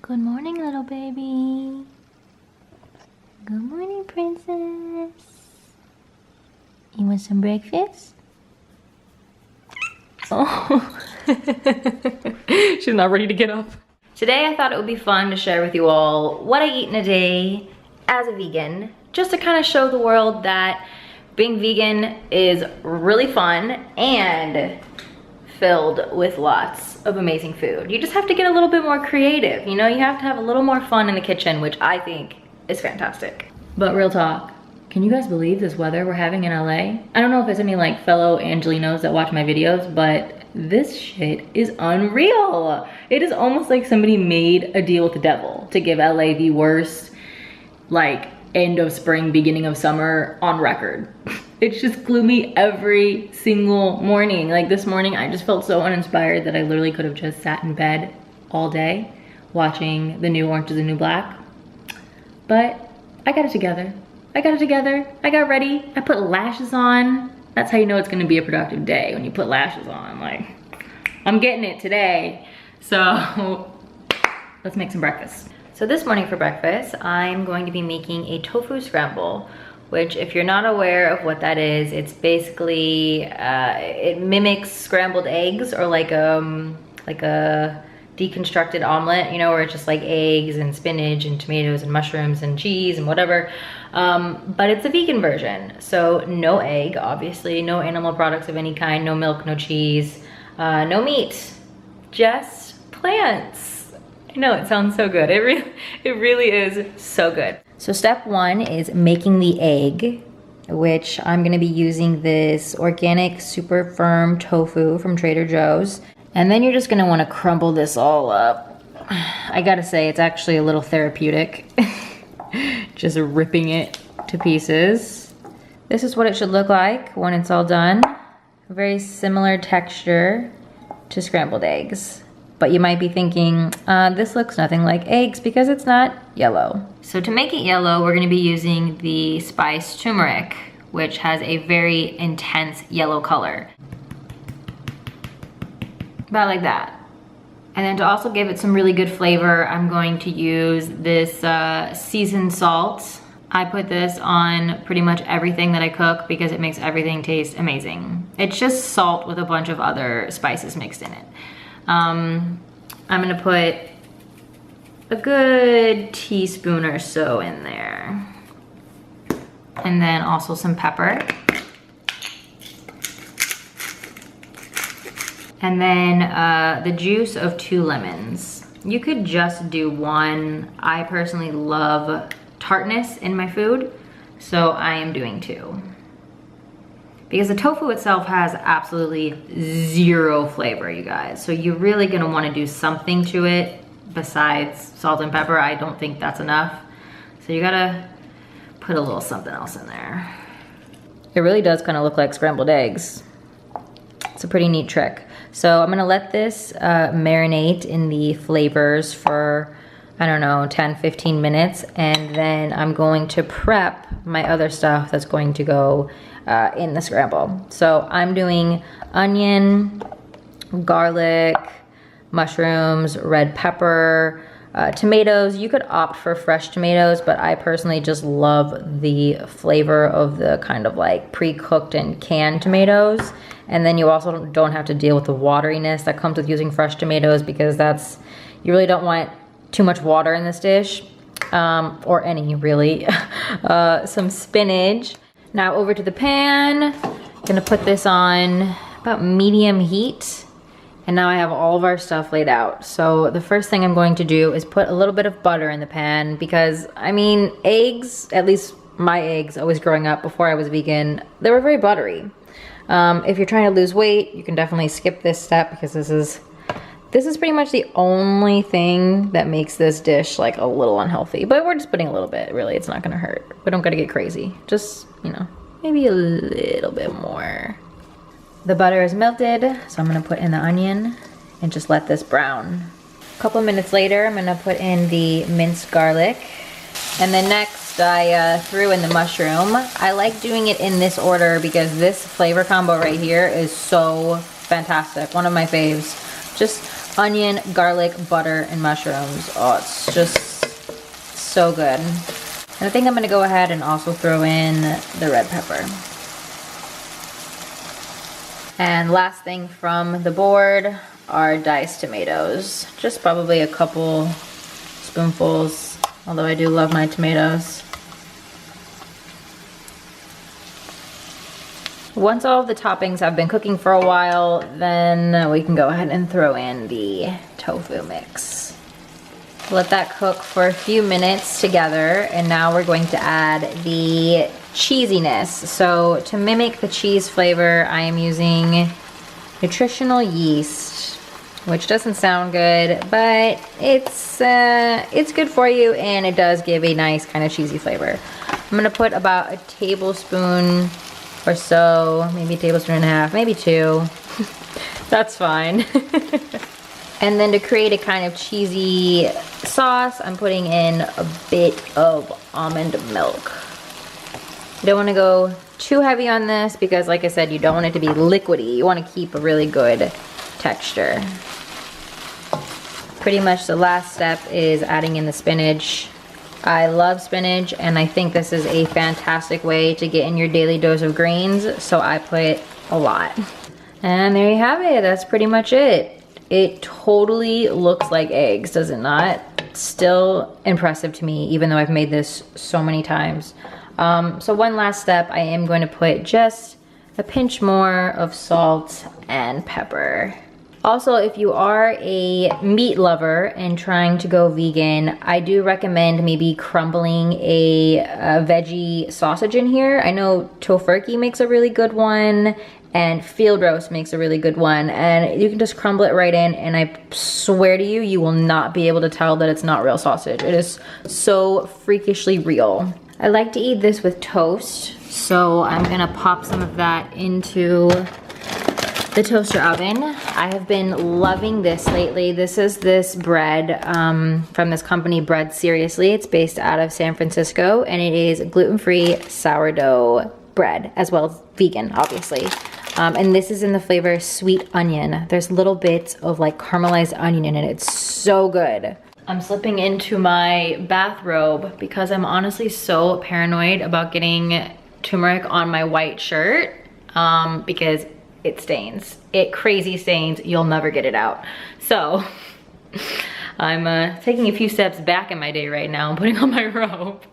Good morning, little baby. Good morning, princess. You want some breakfast? Oh. She's not ready to get up. Today I thought it would be fun to share with you all what I eat in a day as a vegan, just to kind of show the world that being vegan is really fun and filled with lots of amazing food. You just have to get a little bit more creative, you know? You have to have a little more fun in the kitchen, which I think is fantastic. But real talk, can you guys believe this weather we're having in LA? I don't know if there's any like fellow Angelinos that watch my videos, but this shit is unreal. It is almost like somebody made a deal with the devil to give LA the worst, like, end of spring, beginning of summer on record. It's just gloomy every single morning. Like this morning, I just felt so uninspired that I literally could have just sat in bed all day watching the new Orange is the New Black. But I got it together. I got ready. I put lashes on. That's how you know it's gonna be a productive day, when you put lashes on. Like, I'm getting it today. So let's make some breakfast. So this morning for breakfast, I'm going to be making a tofu scramble, which if you're not aware of what that is, it's basically, it mimics scrambled eggs, or like a deconstructed omelet, you know, where it's just like eggs and spinach and tomatoes and mushrooms and cheese and whatever. But it's a vegan version. So no egg, obviously, no animal products of any kind, no milk, no cheese, no meat, just plants. I know, it sounds so good. It really is so good. So step one is making the egg, which I'm gonna be using this organic super firm tofu from Trader Joe's. And then you're just gonna wanna crumble this all up. I gotta say, it's actually a little therapeutic. Just ripping it to pieces. This is what it should look like when it's all done. A very similar texture to scrambled eggs. But you might be thinking, this looks nothing like eggs because it's not yellow. So to make it yellow, we're gonna be using the spice turmeric, which has a very intense yellow color. About like that. And then to also give it some really good flavor, I'm going to use this seasoned salt. I put this on pretty much everything that I cook because it makes everything taste amazing. It's just salt with a bunch of other spices mixed in it. I'm gonna put a good teaspoon or so in there. And then also some pepper. And then the juice of 2 lemons. You could just do 1. I personally love tartness in my food, so I am doing 2. Because the tofu itself has absolutely 0 flavor, you guys. So you're really gonna wanna do something to it besides salt and pepper. I don't think that's enough. So you gotta put a little something else in there. It really does kind of look like scrambled eggs. It's a pretty neat trick. So I'm gonna let this marinate in the flavors for, I don't know, 10, 15 minutes. And then I'm going to prep my other stuff that's going to go in the scramble. So I'm doing onion, garlic, mushrooms, red pepper, tomatoes. You could opt for fresh tomatoes, but I personally just love the flavor of the kind of like pre-cooked and canned tomatoes. And then you also don't have to deal with the wateriness that comes with using fresh tomatoes, because you really don't want too much water in this dish, or any really. Some spinach. Now over to the pan. Gonna put this on about medium heat. And now I have all of our stuff laid out. So the first thing I'm going to do is put a little bit of butter in the pan, because I mean, eggs, at least my eggs, always growing up before I was vegan, they were very buttery. If you're trying to lose weight, you can definitely skip this step, because this is pretty much the only thing that makes this dish like a little unhealthy. But we're just putting a little bit, really, it's not gonna hurt. We don't gotta get crazy. Just, you know, maybe a little bit more. The butter is melted, so I'm gonna put in the onion and just let this brown. A couple minutes later, I'm gonna put in the minced garlic. And then next, I threw in the mushroom. I like doing it in this order because this flavor combo right here is so fantastic. One of my faves. Just onion, garlic, butter, and mushrooms. Oh, it's just so good. And I think I'm gonna go ahead and also throw in the red pepper. And last thing from the board are diced tomatoes. Just probably a couple spoonfuls, although I do love my tomatoes. Once all of the toppings have been cooking for a while, then we can go ahead and throw in the tofu mix. Let that cook for a few minutes together, and now we're going to add the cheesiness. So to mimic the cheese flavor, I am using nutritional yeast, which doesn't sound good, but it's good for you, and it does give a nice kind of cheesy flavor. I'm gonna put about a tablespoon or so, maybe a tablespoon and a half, maybe 2. That's fine. And then to create a kind of cheesy sauce, I'm putting in a bit of almond milk. You don't want to go too heavy on this because, like I said, you don't want it to be liquidy. You want to keep a really good texture. Pretty much the last step is adding in the spinach. I love spinach, and I think this is a fantastic way to get in your daily dose of greens, so I put a lot. And there you have it. That's pretty much it. It totally looks like eggs, does it not? Still impressive to me, even though I've made this so many times. So one last step, I am going to put just a pinch more of salt and pepper. Also, if you are a meat lover and trying to go vegan, I do recommend maybe crumbling a veggie sausage in here. I know Tofurky makes a really good one, and Field Roast makes a really good one, and you can just crumble it right in, and I swear to you, you will not be able to tell that it's not real sausage. It is so freakishly real. I like to eat this with toast, so I'm gonna pop some of that into the toaster oven. I have been loving this lately. This is this bread from this company, Bread Seriously. It's based out of San Francisco, and it is gluten-free sourdough bread, as well as vegan, obviously. And this is in the flavor sweet onion. There's little bits of like caramelized onion in it. It's so good. I'm slipping into my bathrobe because I'm honestly so paranoid about getting turmeric on my white shirt because it stains. It crazy stains. You'll never get it out. So I'm taking a few steps back in my day right now and putting on my robe.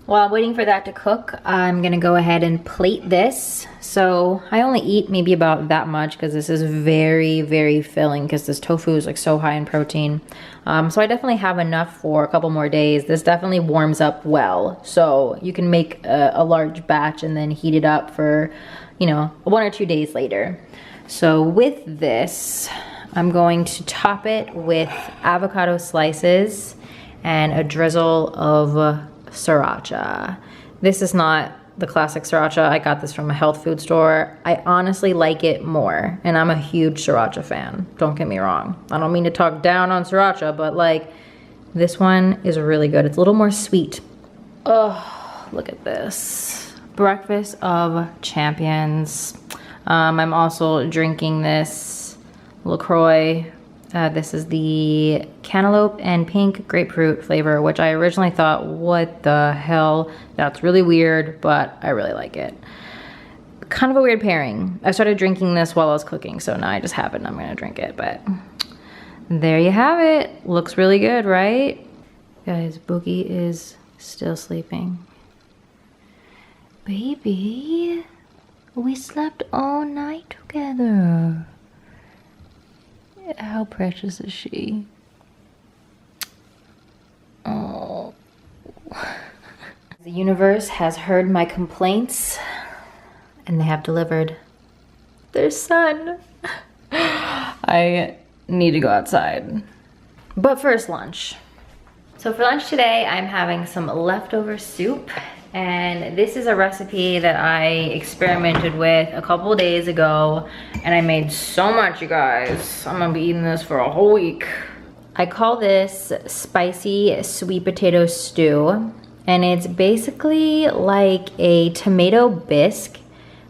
While I'm waiting for that to cook, I'm gonna go ahead and plate this. So I only eat maybe about that much because this is very, very filling because this tofu is like so high in protein. So I definitely have enough for a couple more days. This definitely warms up well. So you can make a large batch and then heat it up for, you know, 1 or 2 days later. So with this, I'm going to top it with avocado slices and a drizzle of sriracha. This is not the classic sriracha. I got this from a health food store. I honestly like it more, and I'm a huge sriracha fan. Don't get me wrong. I don't mean to talk down on sriracha, but like this one is really good. It's a little more sweet. Oh, look at this. Breakfast of champions. I'm also drinking this LaCroix. This is the cantaloupe and pink grapefruit flavor, which I originally thought, what the hell? That's really weird, but I really like it. Kind of a weird pairing. I started drinking this while I was cooking, so now I just have it and I'm gonna drink it, but there you have it. Looks really good, right? Guys, Boogie is still sleeping. Baby, we slept all night together. How precious is she? Oh. The universe has heard my complaints and they have delivered their son. I need to go outside. But first, lunch. So for lunch today, I'm having some leftover soup. And this is a recipe that I experimented with a couple days ago, and I made so much, you guys. I'm gonna be eating this for a whole week. I call this spicy sweet potato stew, and it's basically like a tomato bisque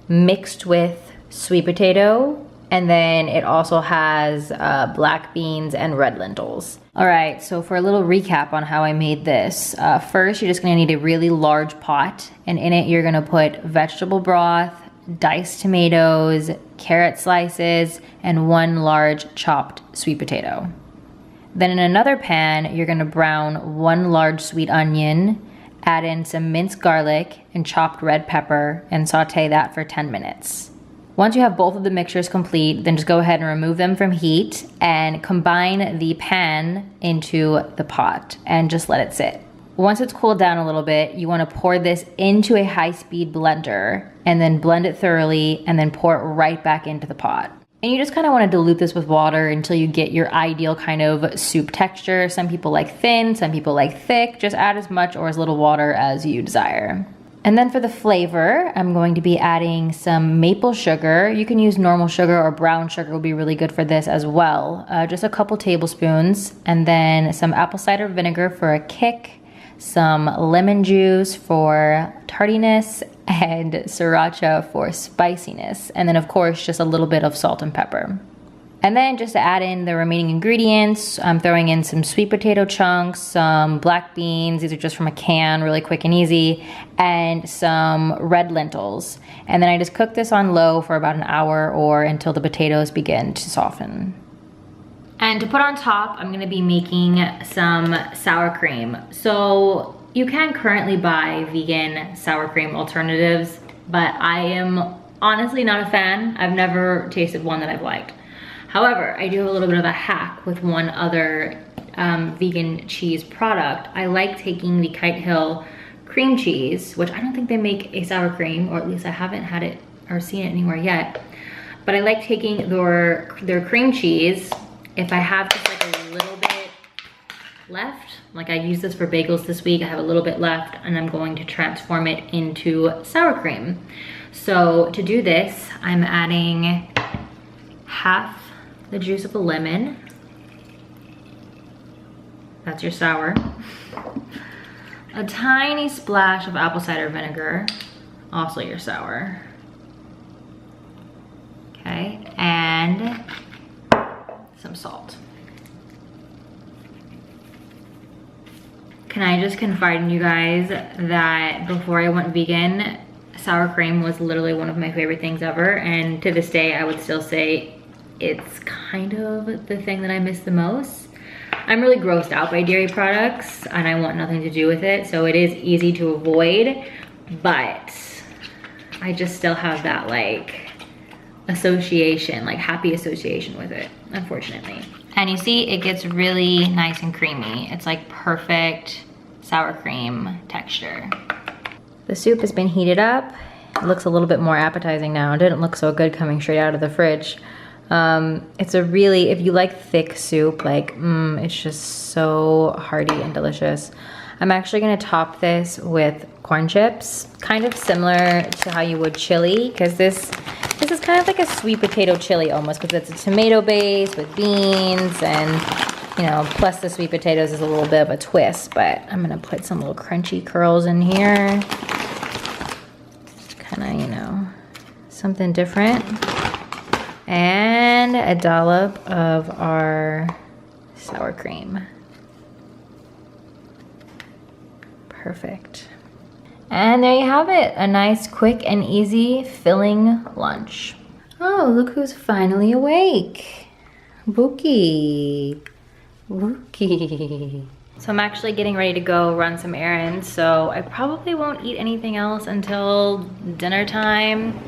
mixed with sweet potato And then it also has black beans and red lentils. All right, so for a little recap on how I made this. First, you're just gonna need a really large pot, and in it you're gonna put vegetable broth, diced tomatoes, carrot slices, and 1 large chopped sweet potato. Then in another pan, you're gonna brown 1 large sweet onion, add in some minced garlic and chopped red pepper, and saute that for 10 minutes. Once you have both of the mixtures complete, then just go ahead and remove them from heat and combine the pan into the pot and just let it sit. Once it's cooled down a little bit, you want to pour this into a high-speed blender and then blend it thoroughly and then pour it right back into the pot. And you just kind of want to dilute this with water until you get your ideal kind of soup texture. Some people like thin, some people like thick. Just add as much or as little water as you desire. And then for the flavor, I'm going to be adding some maple sugar. You can use normal sugar or brown sugar would be really good for this as well. Just a couple tablespoons, and then some apple cider vinegar for a kick, some lemon juice for tardiness, and sriracha for spiciness. And then of course, just a little bit of salt and pepper. And then just to add in the remaining ingredients, I'm throwing in some sweet potato chunks, some black beans, these are just from a can, really quick and easy, and some red lentils. And then I just cook this on low for about an hour or until the potatoes begin to soften. And to put on top, I'm gonna be making some sour cream. So you can currently buy vegan sour cream alternatives, but I am honestly not a fan. I've never tasted one that I've liked. However, I do have a little bit of a hack with one other vegan cheese product. I like taking the Kite Hill cream cheese, which I don't think they make a sour cream, or at least I haven't had it or seen it anywhere yet. But I like taking their cream cheese, if I have just like a little bit left, like I used this for bagels this week, I have a little bit left, and I'm going to transform it into sour cream. So to do this, I'm adding half the juice of a lemon. That's your sour. A tiny splash of apple cider vinegar, also your sour. Okay, and some salt. Can I just confide in you guys that before I went vegan, sour cream was literally one of my favorite things ever, and to this day I would still say it's kind of the thing that I miss the most. I'm really grossed out by dairy products and I want nothing to do with it, so it is easy to avoid, but I just still have that like association, like happy association with it, unfortunately. And you see it gets really nice and creamy. It's like perfect sour cream texture. The soup has been heated up. It looks a little bit more appetizing now. It didn't look so good coming straight out of the fridge. It's a really, if you like thick soup, like, it's just so hearty and delicious. I'm actually gonna top this with corn chips, kind of similar to how you would chili, because this is kind of like a sweet potato chili almost, because it's a tomato base with beans and, you know, plus the sweet potatoes is a little bit of a twist, but I'm gonna put some little crunchy curls in here. Kind of, you know, something different. And a dollop of our sour cream. Perfect. And there you have it, a nice, quick, and easy filling lunch. Oh, look who's finally awake. Buki. Buki. So I'm actually getting ready to go run some errands, so I probably won't eat anything else until dinner time.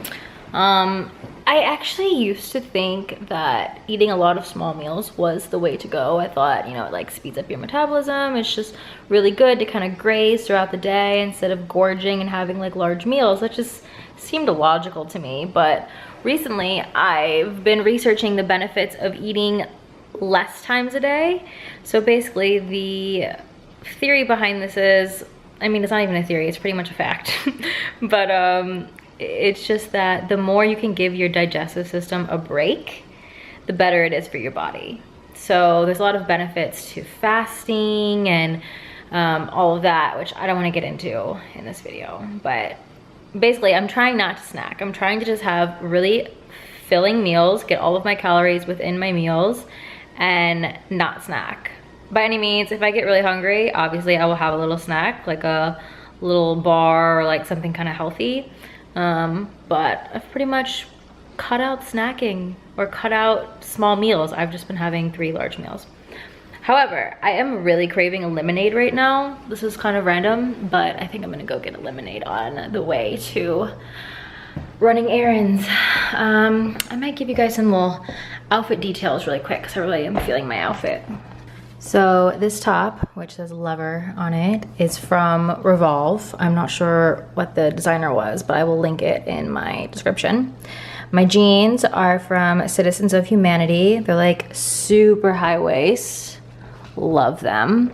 I actually used to think that eating a lot of small meals was the way to go. I thought, you know, it like speeds up your metabolism. It's just really good to kind of graze throughout the day instead of gorging and having like large meals. That just seemed illogical to me. But recently I've been researching the benefits of eating less times a day. So basically the theory behind this is, I mean, it's not even a theory, it's pretty much a fact. But it's just that the more you can give your digestive system a break, the better it is for your body. So there's a lot of benefits to fasting and all of that, which I don't want to get into in this video. But basically, I'm trying not to snack. I'm trying to just have really filling meals, get all of my calories within my meals, and not snack. By any means, if I get really hungry, obviously I will have a little snack, like a little bar or like something kind of healthy. But I've pretty much cut out snacking or cut out small meals. I've just been having 3 large meals. However, I am really craving a lemonade right now. This is kind of random, but I think I'm gonna go get a lemonade on the way to running errands. I might give you guys some little outfit details really quick because I really am feeling my outfit. So this top, which says Lover on it, is from Revolve. I'm not sure what the designer was, but I will link it in my description. My jeans are from Citizens of Humanity. They're like super high waist. Love them.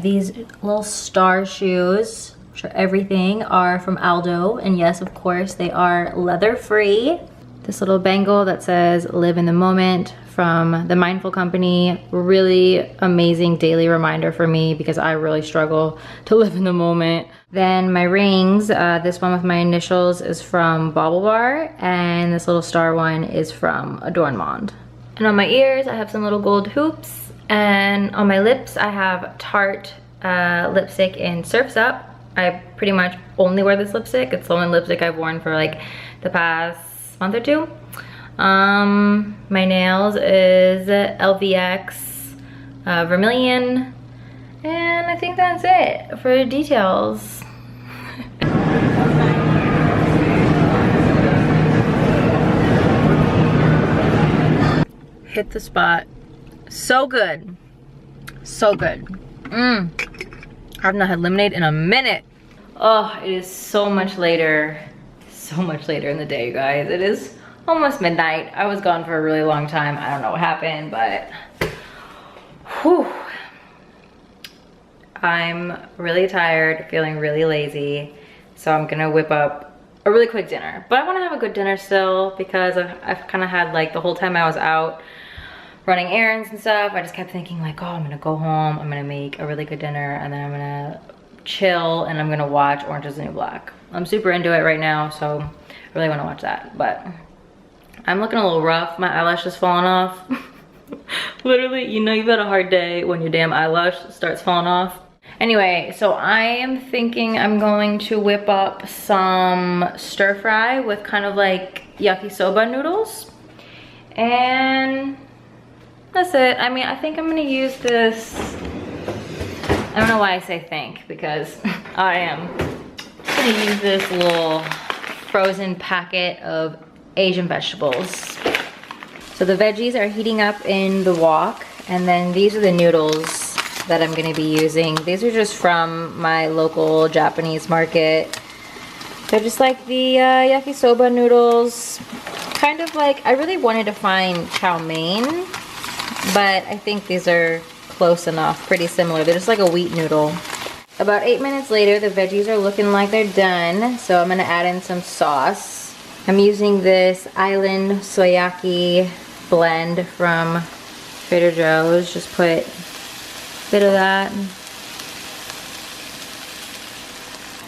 These little star shoes, which are everything, are from Aldo. And yes, of course, they are leather free. This little bangle that says Live in the Moment from the Mindful Company. Really amazing daily reminder for me because I really struggle to live in the moment. Then my rings, this one with my initials is from Bauble Bar, and this little star one is from Adorn Monde. And on my ears, I have some little gold hoops, and on my lips, I have Tarte lipstick in Surf's Up. I pretty much only wear this lipstick. It's the only lipstick I've worn for like the past month or 2. My nails is LVX Vermilion, and I think that's it for details. Hit the spot. So good. So good. I've not had lemonade in a minute. Oh, it is so much later. So much later in the day, you guys. It is almost midnight. I was gone for a really long time. I don't know what happened, but whew. I'm really tired, feeling really lazy. So I'm gonna whip up a really quick dinner. But I wanna have a good dinner still because I've kind of had like the whole time I was out running errands and stuff, I just kept thinking like, oh, I'm gonna go home, I'm gonna make a really good dinner, and then I'm gonna chill and I'm gonna watch Orange is the New Black. I'm super into it right now, so I really wanna watch that. But I'm looking a little rough. My eyelash is falling off. Literally, you know you've had a hard day when your damn eyelash starts falling off. Anyway, so I am thinking I'm going to whip up some stir fry with kind of like yakisoba noodles. And that's it. I mean, I think I'm gonna use this. I don't know why I say think, because I am gonna use this little frozen packet of Asian vegetables. So the veggies are heating up in the wok, and then these are the noodles that I'm gonna be using. These are just from my local Japanese market. They're just like the yakisoba noodles. Kind of like, I really wanted to find chow mein, but I think these are close enough, pretty similar. They're just like a wheat noodle. About 8 minutes later, the veggies are looking like they're done, so I'm gonna add in some sauce. I'm using this Island Soyaki blend from Trader Joe's. Just put a bit of that,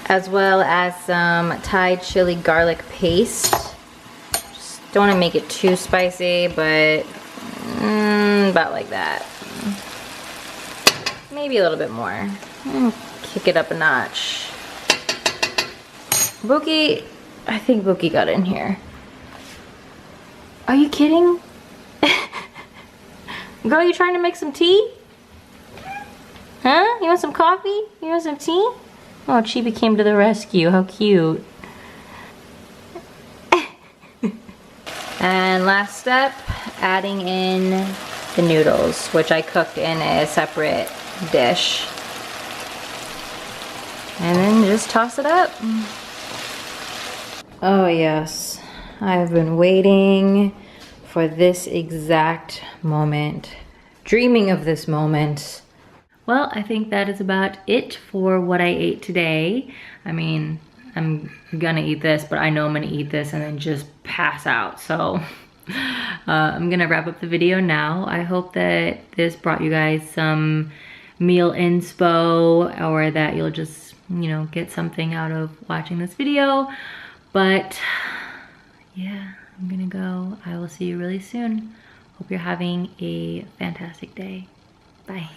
as well as some Thai chili garlic paste. Just don't want to make it too spicy, but about like that. Maybe a little bit more. Kick it up a notch. Buki, I think Buki got in here. Are you kidding? Girl, you trying to make some tea? Huh? You want some coffee? You want some tea? Oh, Chibi came to the rescue. How cute. And last step, adding in the noodles, which I cooked in a separate dish. And then just toss it up. Oh yes, I've been waiting for this exact moment, dreaming of this moment. Well, I think that is about it for what I ate today. I mean, I'm gonna eat this, but I know I'm gonna eat this and then just pass out. So I'm gonna wrap up the video now. I hope that this brought you guys some meal inspo, or that you'll just, you know, get something out of watching this video. But yeah, I'm gonna go. I will see you really soon. Hope you're having a fantastic day. Bye.